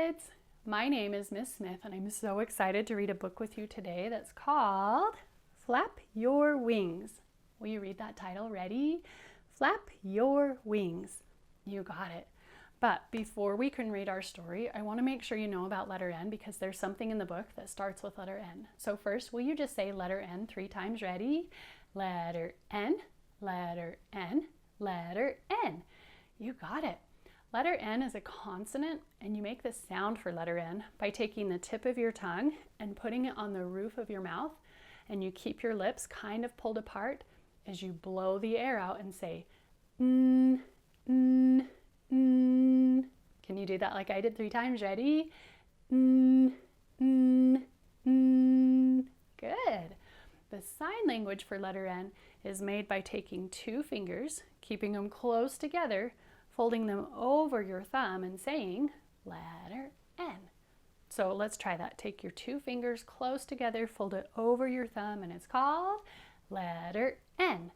kids! My name is Miss Smith and I'm so excited to read a book with you today that's called Flap Your Wings. Will you read that title? Ready? Flap Your Wings. You got it. But before we can read our story, I want to make sure you know about letter N because there's something in the book that starts with letter N. So first, will you just say letter N 3 times? Ready? Letter N, letter N, letter N. You got it. Letter N is a consonant, and you make the sound for letter N by taking the tip of your tongue and putting it on the roof of your mouth, and you keep your lips kind of pulled apart as you blow the air out and say n, n, n. Can you do that like I did 3 times? Ready? N, n, n. Good. The sign language for letter N is made by taking 2 fingers, keeping them close together, folding them over your thumb and saying letter N. So let's try that. Take your 2 fingers close together, fold it over your thumb, and it's called letter N.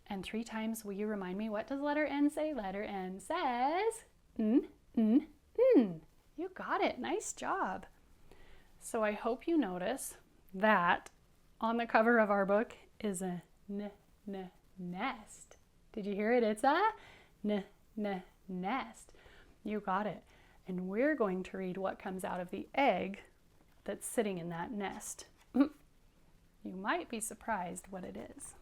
And 3 times, will you remind me, what does letter N say? Letter N says n, n, n. You got it. Nice job. So I hope you notice that on the cover of our book is a nest. Did you hear it? It's a nest. You got it. And we're going to read what comes out of the egg that's sitting in that nest. You might be surprised what it is.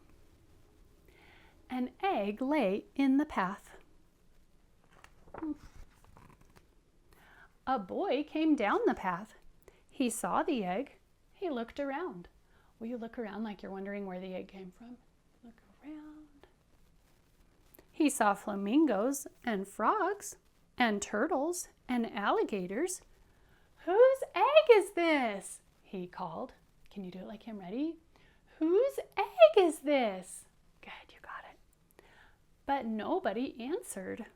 An egg lay in the path. A boy came down the path. He saw the egg. He looked around. Will you look around like you're wondering where the egg came from? Look around. He saw flamingos and frogs and turtles and alligators. Whose egg is this? He called. Can you do it like him? Ready? Whose egg is this? Good, you got it. But nobody answered.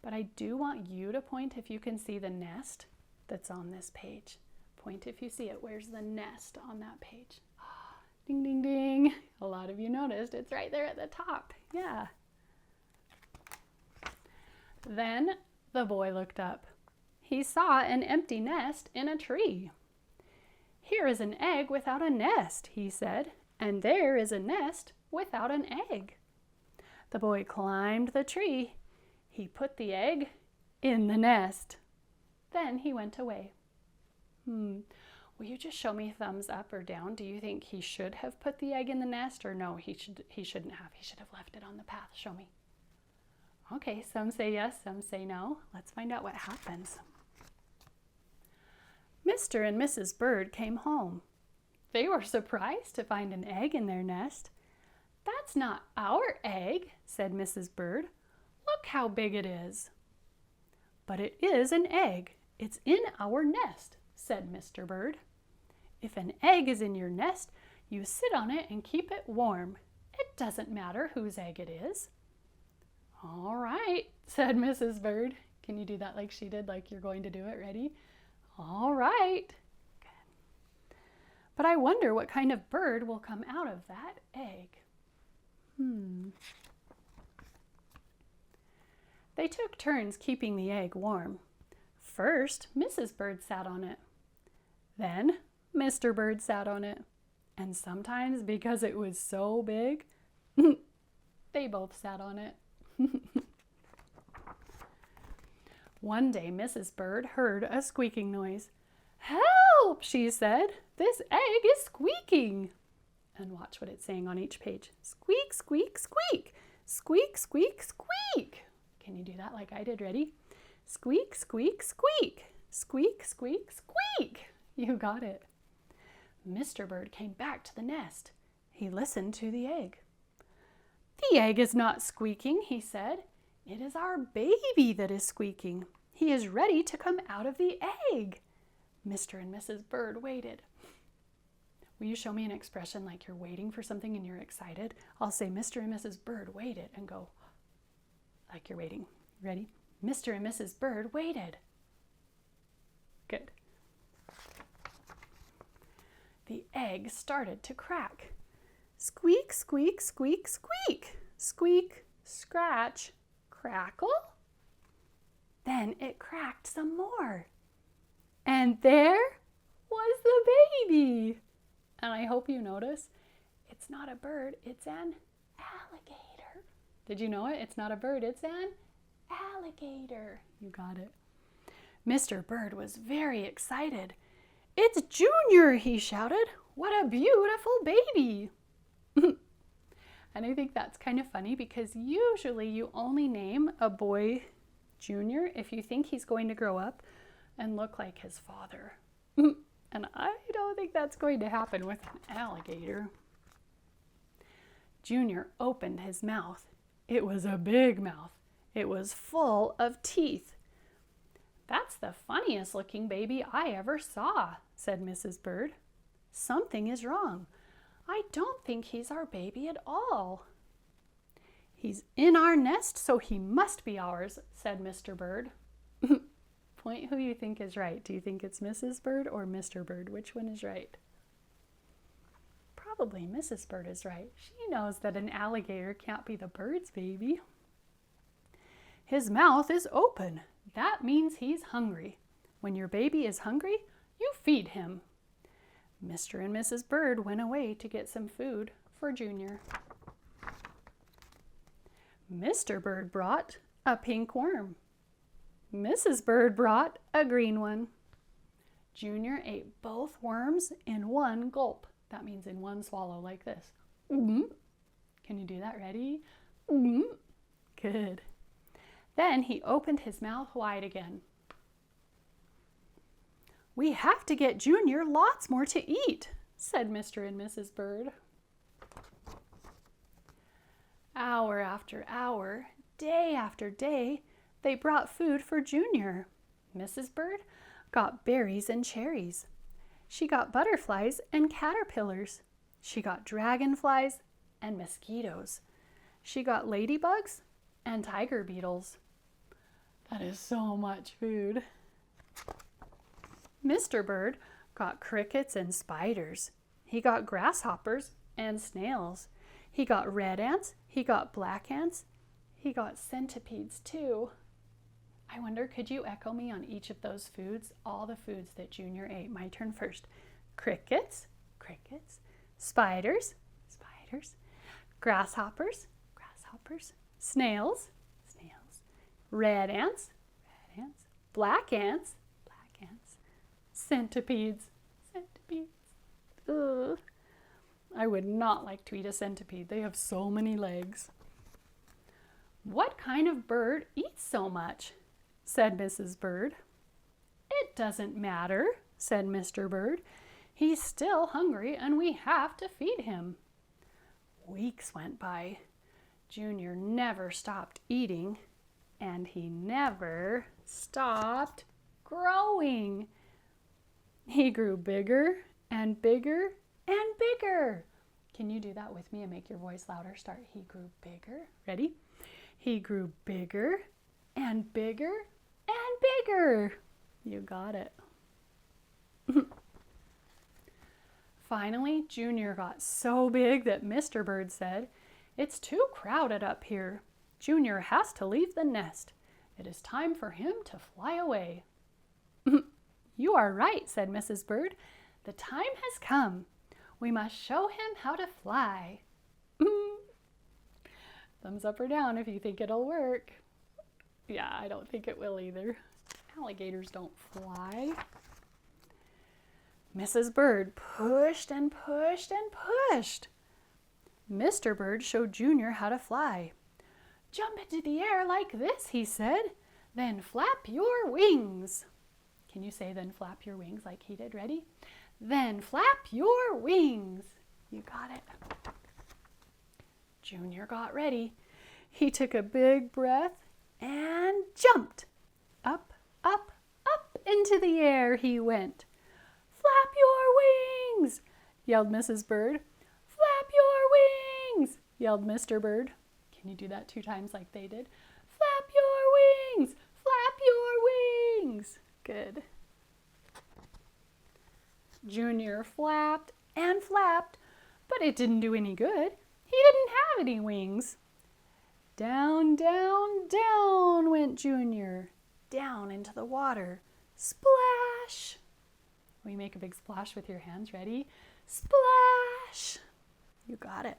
But I do want you to point if you can see the nest that's on this page. Point if you see it. Where's the nest on that page? Ding, ding, ding. A lot of you noticed. It's right there at the top. Yeah. Then the boy looked up. He saw an empty nest in a tree. Here is an egg without a nest, he said, and there is a nest without an egg. The boy climbed the tree. He put the egg in the nest. Then he went away. Will you just show me thumbs up or down? Do you think he should have put the egg in the nest, or no, he shouldn't have? He should have left it on the path. Show me. Okay, some say yes, some say no. Let's find out what happens. Mr. and Mrs. Bird came home. They were surprised to find an egg in their nest. That's not our egg, said Mrs. Bird. Look how big it is. But it is an egg. It's in our nest, said Mr. Bird. If an egg is in your nest, you sit on it and keep it warm. It doesn't matter whose egg it is. All right, said Mrs. Bird. Can you do that like she did, like you're going to do it? Ready? All right. Good. But I wonder what kind of bird will come out of that egg. They took turns keeping the egg warm. First, Mrs. Bird sat on it. Then, Mr. Bird sat on it. And sometimes, because it was so big, they both sat on it. One day, Mrs. Bird heard a squeaking noise. Help, she said. This egg is squeaking. And watch what it's saying on each page. Squeak, squeak, squeak. Squeak, squeak, squeak. Can you do that like I did? Ready? Squeak, squeak, squeak. Squeak, squeak, squeak. You got it. Mr. Bird came back to the nest. He listened to the egg. The egg is not squeaking, he said. It is our baby that is squeaking. He is ready to come out of the egg. Mr. and Mrs. Bird waited. Will you show me an expression like you're waiting for something and you're excited? I'll say Mr. and Mrs. Bird waited and go like you're waiting. Ready? Mr. and Mrs. Bird waited. Good. The egg started to crack. Squeak, squeak, squeak, squeak. Squeak, scratch, crackle. Then it cracked some more. And there was the baby. And I hope you notice, it's not a bird, it's an alligator. Did you know it? It's not a bird, it's an alligator. You got it. Mr. Bird was very excited. "It's Junior," he shouted. "What a beautiful baby." And I think that's kind of funny because usually you only name a boy Junior if you think he's going to grow up and look like his father. And I don't think that's going to happen with an alligator. Junior opened his mouth. It was a big mouth. It was full of teeth. "That's the funniest looking baby I ever saw," said Mrs. Bird. "Something is wrong. I don't think he's our baby at all." "He's in our nest, so he must be ours," said Mr. Bird. Point who you think is right. Do you think it's Mrs. Bird or Mr. Bird? Which one is right? Probably Mrs. Bird is right. She knows that an alligator can't be the bird's baby. "His mouth is open. That means he's hungry. When your baby is hungry, you feed him." Mr. and Mrs. Bird went away to get some food for Junior. Mr. Bird brought a pink worm. Mrs. Bird brought a green one. Junior ate both worms in one gulp. That means in one swallow, like this. Can you do that? Ready? Good. Then he opened his mouth wide again. "We have to get Junior lots more to eat," said Mr. and Mrs. Bird. Hour after hour, day after day, they brought food for Junior. Mrs. Bird got berries and cherries. She got butterflies and caterpillars. She got dragonflies and mosquitoes. She got ladybugs and tiger beetles. That is so much food. Mr. Bird got crickets and spiders. He got grasshoppers and snails. He got red ants. He got black ants. He got centipedes too. I wonder, could you echo me on each of those foods? All the foods that Junior ate. My turn first. Crickets, crickets. Spiders, spiders. Grasshoppers, grasshoppers. Snails, snails. Red ants, red ants. Black ants, black ants. Centipedes, centipedes. Ugh. I would not like to eat a centipede. They have so many legs. "What kind of bird eats so much?" said Mrs. Bird. "It doesn't matter," said Mr. Bird. "He's still hungry and we have to feed him." Weeks went by. Junior never stopped eating and he never stopped growing. He grew bigger and bigger and bigger. Can you do that with me and make your voice louder? Start. He grew bigger. Ready? He grew bigger and bigger and bigger. You got it. Finally, Junior got so big that Mr. Bird said, "It's too crowded up here. Junior has to leave the nest. It is time for him to fly away." "You are right," said Mrs. Bird. "The time has come. We must show him how to fly." Thumbs up or down if you think it'll work. Yeah, I don't think it will either. Alligators don't fly. Mrs. Bird pushed and pushed and pushed. Mr. Bird showed Junior how to fly. "Jump into the air like this," he said. "Then flap your wings." Can you say "then flap your wings" like he did? Ready? Then flap your wings. You got it. Junior got ready. He took a big breath and jumped. Up, up, up into the air he went. "Flap your wings," yelled Mrs. Bird. "Flap your wings," yelled Mr. Bird. Can you do that 2 times like they did? "Flap your wings, flap your wings." Good. Junior flapped and flapped, but it didn't do any good. He didn't have any wings. Down, down, down went Junior. down into the water. Splash! Will you make a big splash with your hands? Ready? Splash! You got it.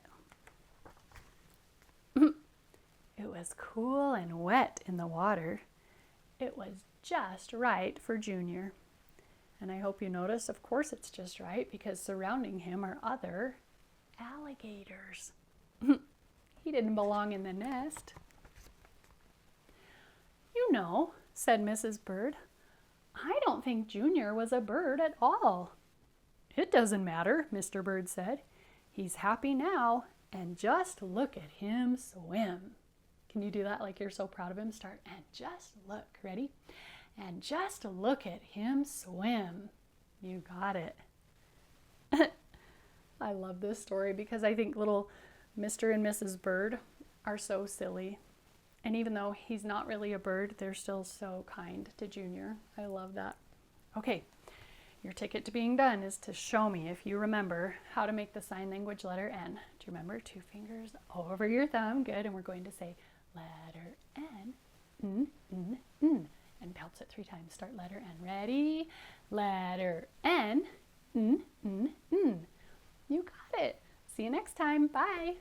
It was cool and wet in the water. It was just right for Junior. And I hope you notice, of course it's just right, because surrounding him are other alligators. He didn't belong in the nest. You know, said Mrs. Bird, I don't think Junior was a bird at all. It doesn't matter, Mr. Bird said. He's happy now, and just look at him swim. Can you do that like you're so proud of him? Start, and just look. Ready? And just look at him swim. You got it. I love this story because I think little Mr. and Mrs. Bird are so silly. And even though he's not really a bird, they're still so kind to Junior. I love that. Okay, your ticket to being done is to show me, if you remember, how to make the sign language letter N. Do you remember? 2 fingers over your thumb. Good. And we're going to say letter N. And bounce it 3 times. Start letter N. Ready? Letter N. You got it. See you next time. Bye.